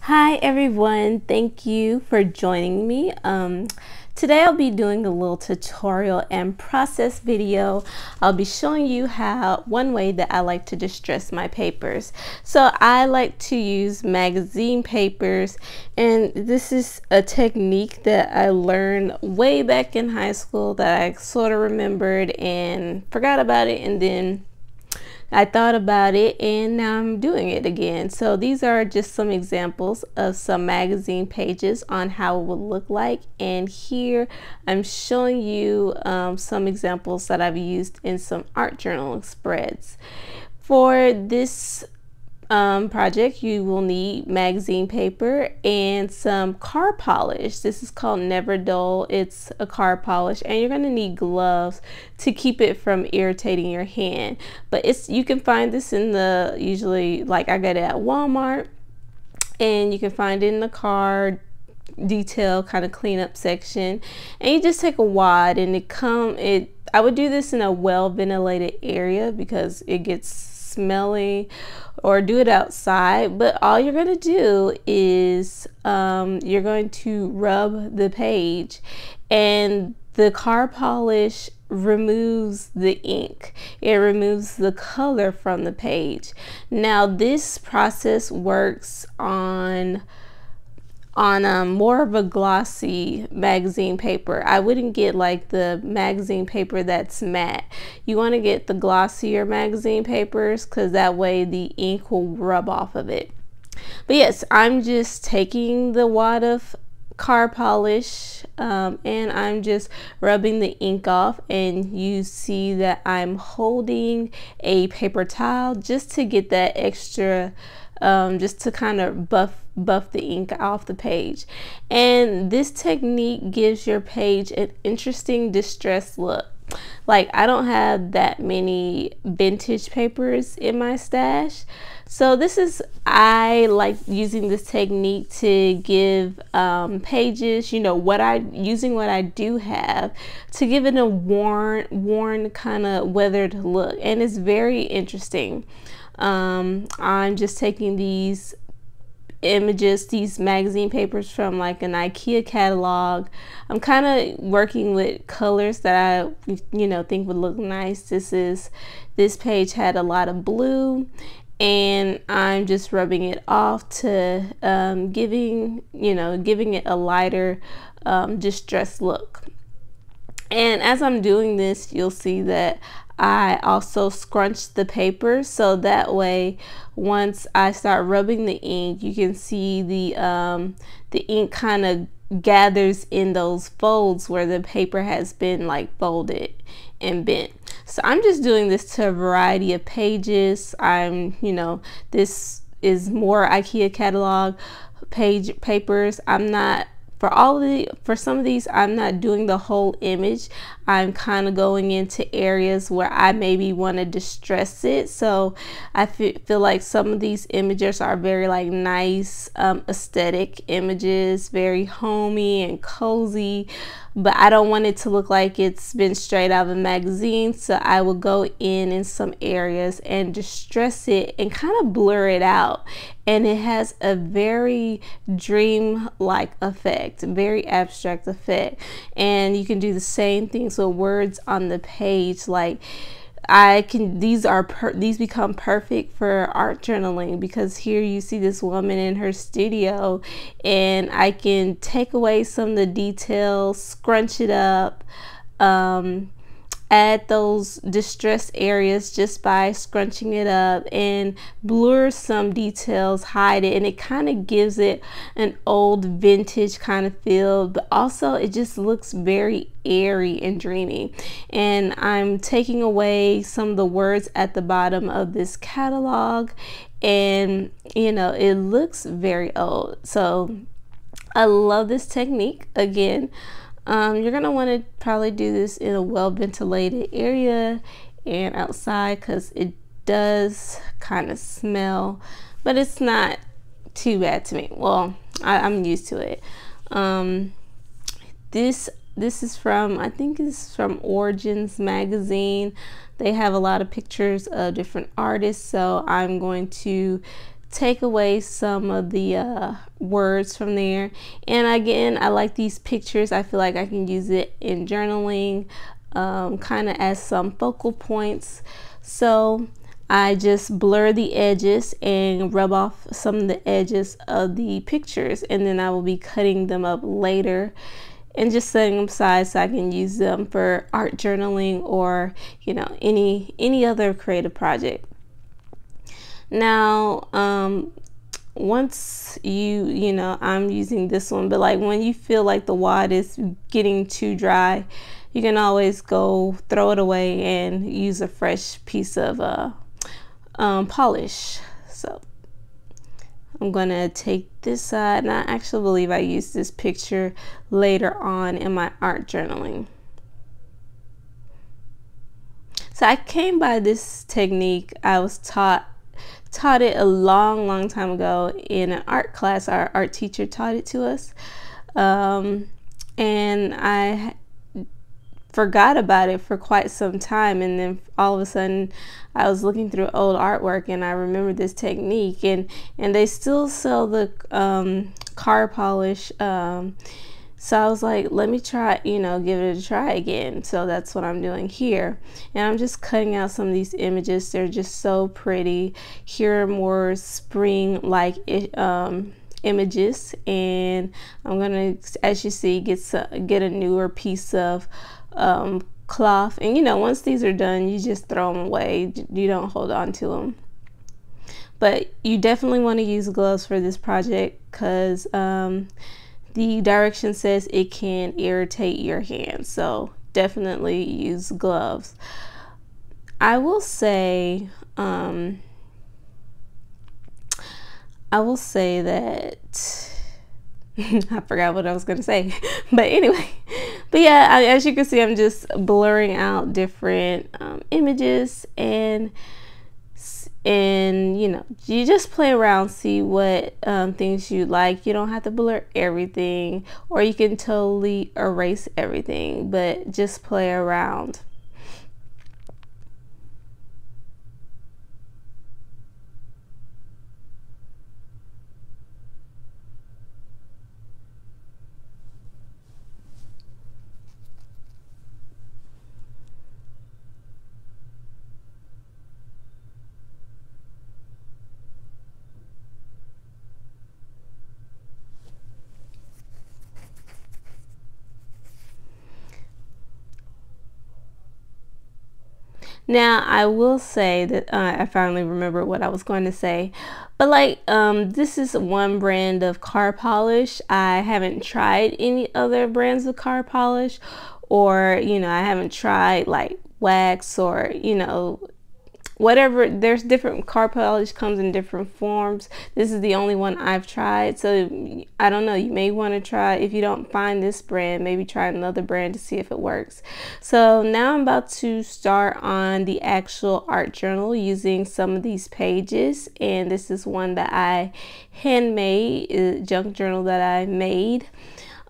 Hi everyone, thank you for joining me. Today I'll be doing a little tutorial and process video. I'll be showing you how one way that I like to distress my papers. So I like to use magazine papers, and this is a technique that I learned way back in high school that I sort of remembered and forgot about it, and then I thought about it and now I'm doing it again. So these are just some examples of some magazine pages on how it would look like, and here I'm showing you some examples that I've used in some art journaling spreads. For this project, you will need magazine paper and some car polish. This is called Never Dull. It's a car polish, and you're going to need gloves to keep it from irritating your hand. But you can find this in the, usually like I got it at Walmart, and you can find it in the car detail kind of cleanup section. And you just take a wad and I would do this in a well ventilated area because it gets smelly, or do it outside. But all you're going to do is you're going to rub the page, and the car polish removes the ink. It removes the color from the page. Now this process works on more of a glossy magazine paper. I wouldn't get like the magazine paper that's matte. You want to get the glossier magazine papers because that way the ink will rub off of it. But yes, I'm just taking the wad of car polish and I'm just rubbing the ink off, and you see that I'm holding a paper towel just to get that extra just to kind of buff the ink off the page. And this technique gives your page an interesting distressed look. Like, I don't have that many vintage papers in my stash, so I like using this technique to give pages, you know, using what I do have to give it a worn kind of weathered look, and it's very interesting. I'm just taking these images, these magazine papers from like an IKEA catalog. I'm kind of working with colors that I think would look nice. This page had a lot of blue, and I'm just rubbing it off to giving it a lighter distressed look. And as I'm doing this, you'll see that I also scrunch the paper, so that way once I start rubbing the ink, you can see the ink kind of gathers in those folds where the paper has been like folded and bent. So I'm just doing this to a variety of pages. This is more IKEA catalog papers. For some of these, I'm not doing the whole image. I'm kind of going into areas where I maybe want to distress it. So I feel like some of these images are very like nice aesthetic images, very homey and cozy, but I don't want it to look like it's been straight out of a magazine. So I will go in some areas and distress it and kind of blur it out, and it has a very dream-like effect, very abstract effect. And you can do the same things with words on the page. Like these become perfect for art journaling, because here you see this woman in her studio, and I can take away some of the details, scrunch it up, add those distressed areas just by scrunching it up, and blur some details, hide it, and it kind of gives it an old vintage kind of feel, but also it just looks very airy and dreamy. And I'm taking away some of the words at the bottom of this catalog, and it looks very old. So I love this technique. Again, you're gonna want to probably do this in a well ventilated area and outside, because it does kind of smell, but it's not too bad to me. Well, I'm used to it. This is from, I think it's from Origins magazine. They have a lot of pictures of different artists, so I'm going to take away some of the words from there. And again, I like these pictures. I feel like I can use it in journaling, kind of as some focal points. So I just blur the edges and rub off some of the edges of the pictures, and then I will be cutting them up later and just setting them aside so I can use them for art journaling or, you know, any other creative project. Now, once you know, I'm using this one, but like when you feel like the wad is getting too dry, you can always go throw it away and use a fresh piece of polish. So I'm gonna take this side, and I actually believe I used this picture later on in my art journaling. So I came by this technique. I was taught it a long time ago in an art class. Our art teacher taught it to us, and I forgot about it for quite some time, and then all of a sudden I was looking through old artwork and I remembered this technique, and they still sell the car polish, so I was like, let me try, you know, give it a try again. So that's what I'm doing here, and I'm just cutting out some of these images. They're just so pretty. Here are more spring like images, and I'm gonna, as you see, get a newer piece of cloth, and you know, once these are done, you just throw them away. You don't hold on to them, but you definitely want to use gloves for this project because the direction says it can irritate your hands, so definitely use gloves. I will say that I forgot what I was gonna say, but anyway, but yeah, as you can see, I'm just blurring out different images, and you know, you just play around, see what things you like. You don't have to blur everything, or you can totally erase everything, but just play around. Now, I will say that I finally remember what I was going to say, but like this is one brand of car polish. I haven't tried any other brands of car polish, or you know, I haven't tried like wax, or you know, whatever. There's different car polish, comes in different forms. This is the only one I've tried, so I don't know, you may want to try, if you don't find this brand, maybe try another brand to see if it works. So now I'm about to start on the actual art journal using some of these pages, and this is one that I handmade, a junk journal that I made,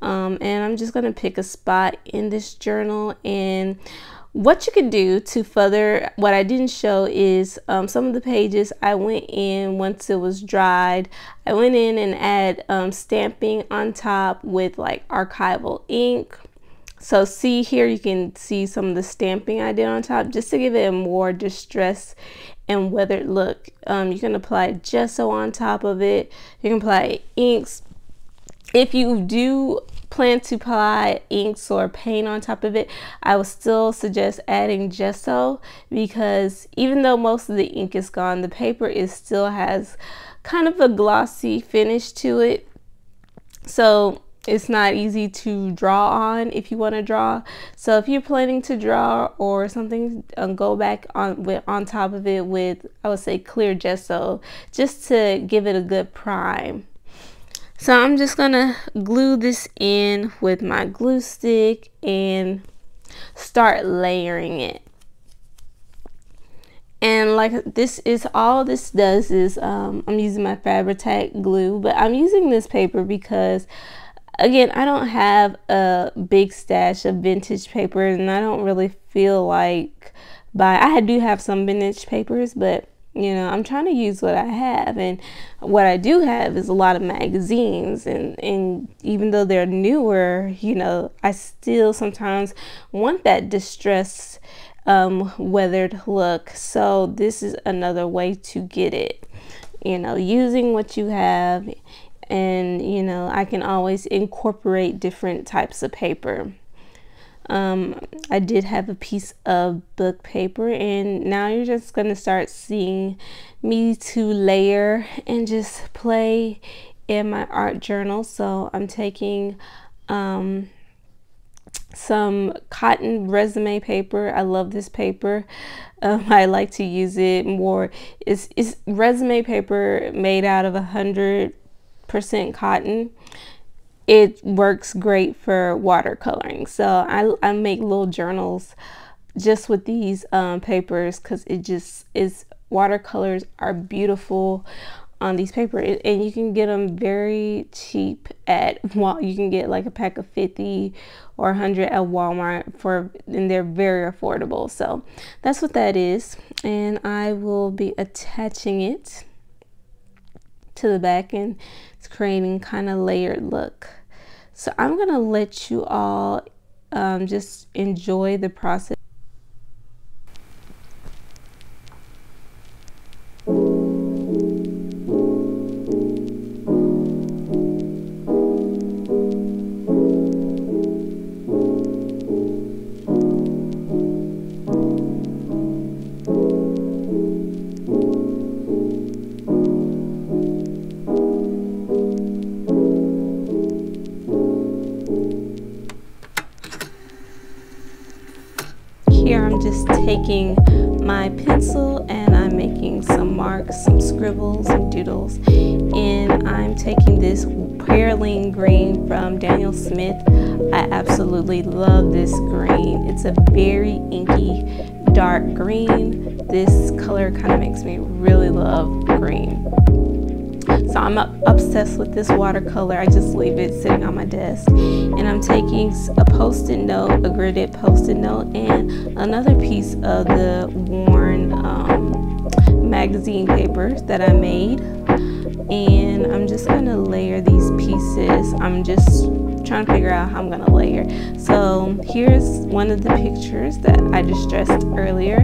and I'm just going to pick a spot in this journal. And what you could do to further, what I didn't show is some of the pages I went in once it was dried. I went in and add stamping on top with like archival ink. So see here, you can see some of the stamping I did on top just to give it a more distressed and weathered look. You can apply gesso on top of it. You can apply inks. If you do plan to apply inks or paint on top of it, I would still suggest adding gesso, because even though most of the ink is gone, the paper still has kind of a glossy finish to it, so it's not easy to draw on if you want to draw. So if you're planning to draw or something, go back on top of it with, I would say, clear gesso, just to give it a good prime. So I'm just gonna glue this in with my glue stick and start layering it. And like, this is all this does is I'm using my Fabri-Tac glue, but I'm using this paper because, again, I don't have a big stash of vintage paper, and I don't really feel like I do have some vintage papers, but You know, I'm trying to use what I have, and what I do have is a lot of magazines, and even though they're newer, you know, I still sometimes want that distressed, weathered look. So this is another way to get it, you know, using what you have. And you know, I can always incorporate different types of paper. I did have a piece of book paper, and now you're just going to start seeing me to layer and just play in my art journal. So I'm taking some cotton resume paper. I love this paper. I like to use it more. It's resume paper made out of 100% cotton. It works great for watercoloring. So I make little journals just with these papers, because it just is, watercolors are beautiful on these paper, and you can get them very cheap at, well, you can get like a pack of 50 or 100 at Walmart and they're very affordable. So that's what that is, and I will be attaching it to the back, and it's creating kind of layered look. So I'm gonna let you all just enjoy the process. Here I'm just taking my pencil and I'm making some marks, some scribbles and doodles, and I'm taking this praline green from Daniel Smith. I absolutely love this green. It's a very inky, dark green. This color kind of makes me really love green. So I'm obsessed with this watercolor. I just leave it sitting on my desk. And I'm taking a post-it note, a gridded post-it note, and another piece of the worn magazine paper that I made. And I'm just gonna layer these pieces. I'm just trying to figure out how I'm gonna layer. So here's one of the pictures that I distressed earlier,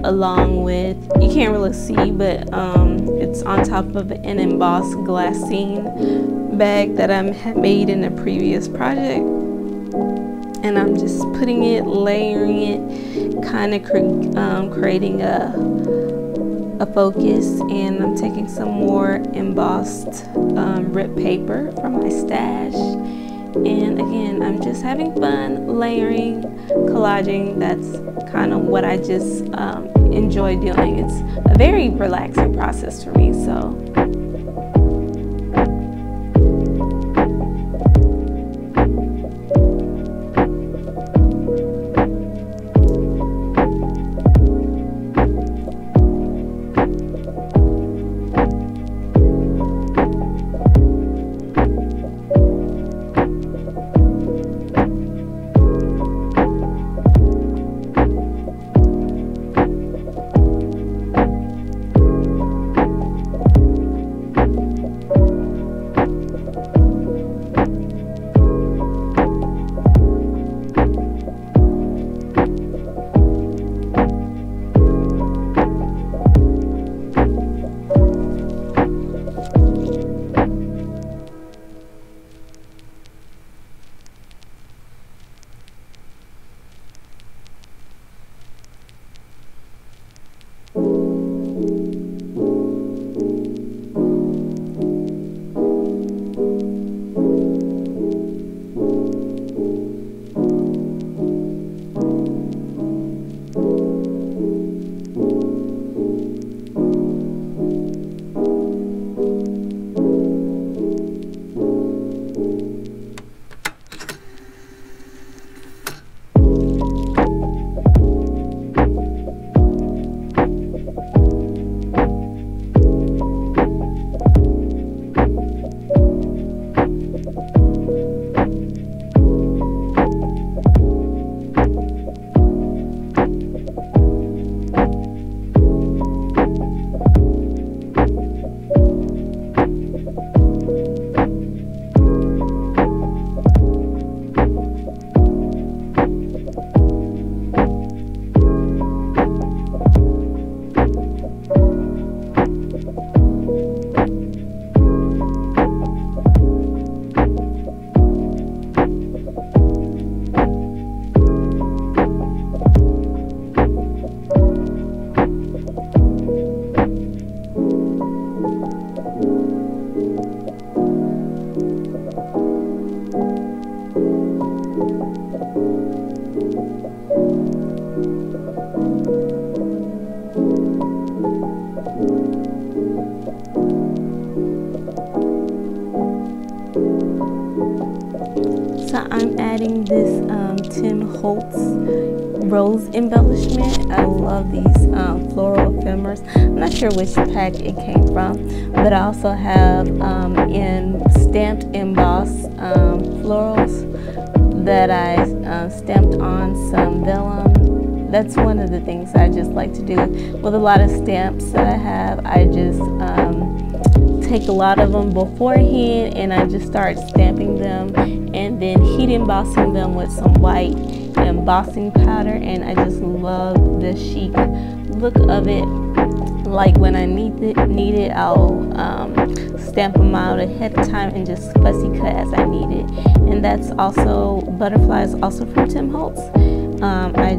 along with, you can't really see, but it's on top of an embossed glassine bag that I had made in a previous project. And I'm just putting it, layering it, kind of creating a focus. And I'm taking some more embossed ripped paper from my stash. And again, I'm just having fun layering, collaging. That's kind of what I just enjoy doing. It's a very relaxing process for me. So So I'm adding this Tim Holtz rose embellishment. I love these floral ephemeras. I'm not sure which pack it came from, but I also have in stamped embossed florals that I stamped on some vellum. That's one of the things I just like to do with a lot of stamps that I have. I just take a lot of them beforehand and I just start stamping them and then heat embossing them with some white embossing powder, and I just love the chic look of it. Like when I need it, I'll stamp them out ahead of time and just fussy cut as I need it. And that's also, butterflies also from Tim Holtz. I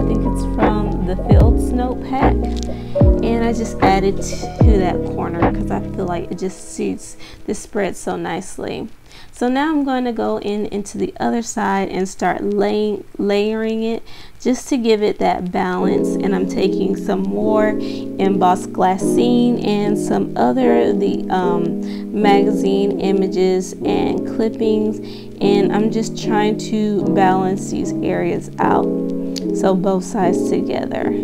think it's from the Fields Note pack, and I just added to that corner because I feel like it just suits this spread so nicely. So now I'm going to go into the other side and start layering it just to give it that balance. And I'm taking some more embossed glassine and some other magazine images and clippings, and I'm just trying to balance these areas out so both sides together.